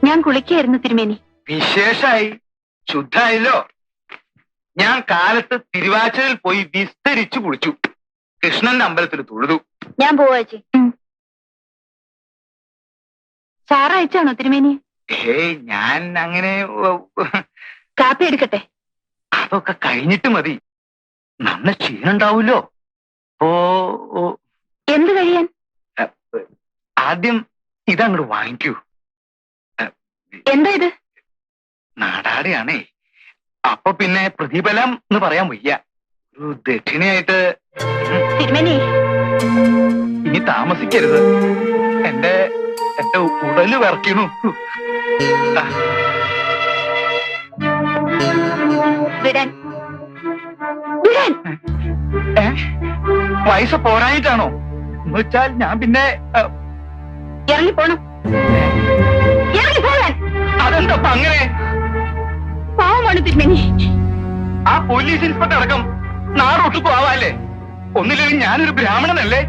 ഞാൻ കുളിക്കായിരുന്നു തിരുമേനി. വിശേഷായി, ശുദ്ധായല്ലോ. ഞാൻ കാലത്ത് തിരുവാച്ചലിൽ പോയി വിസ്തരിച്ചു കുളിച്ചു. കൃഷ്ണന്റെ അമ്പലത്തിൽ തൊഴുതു. ഞാൻ പോവാച്ചി. സാറ് അയച്ചാണോ തിരുമേനി? ഏയ്, ഞാൻ അങ്ങനെ കാപ്പി എടുക്കട്ടെ? അതൊക്കെ കഴിഞ്ഞിട്ട് മതി. നല്ല ക്ഷീണുണ്ടാവൂലോ. എന്ത് കഴിയാൻ? ആദ്യം ഇതങ്ങോട്ട് വാങ്ങിക്കൂ. എന്താ ഇത്? നാടാടിയാണേ. അപ്പൊ പിന്നെ പ്രതിഫലം എന്ന് പറയാൻ വയ്യ. ഒരു ദക്ഷിണയായിട്ട്. തിരുമേനി, ഇനി താമസിക്കരുത്. എന്റെ ഉടല് വിറയ്ക്കണു. വിടാൻ വിടാൻ. വയസ്സ് പോരായിട്ടാണോ? എന്ന് വെച്ചാൽ ഞാൻ പിന്നെ ഇറങ്ങിപ്പോണം. ഇറങ്ങിപ്പോകാൻ. അതെന്താ അങ്ങനെ? പാവമാണ് തിരുമേനി. ആ പോലീസ് ഇൻസ്പെക്ടർ അടക്കം നാടൊട്ടുക്കും ആവാല്ലേ? ഒന്നില്ലെങ്കിൽ ഞാനൊരു ബ്രാഹ്മണനല്ലേ?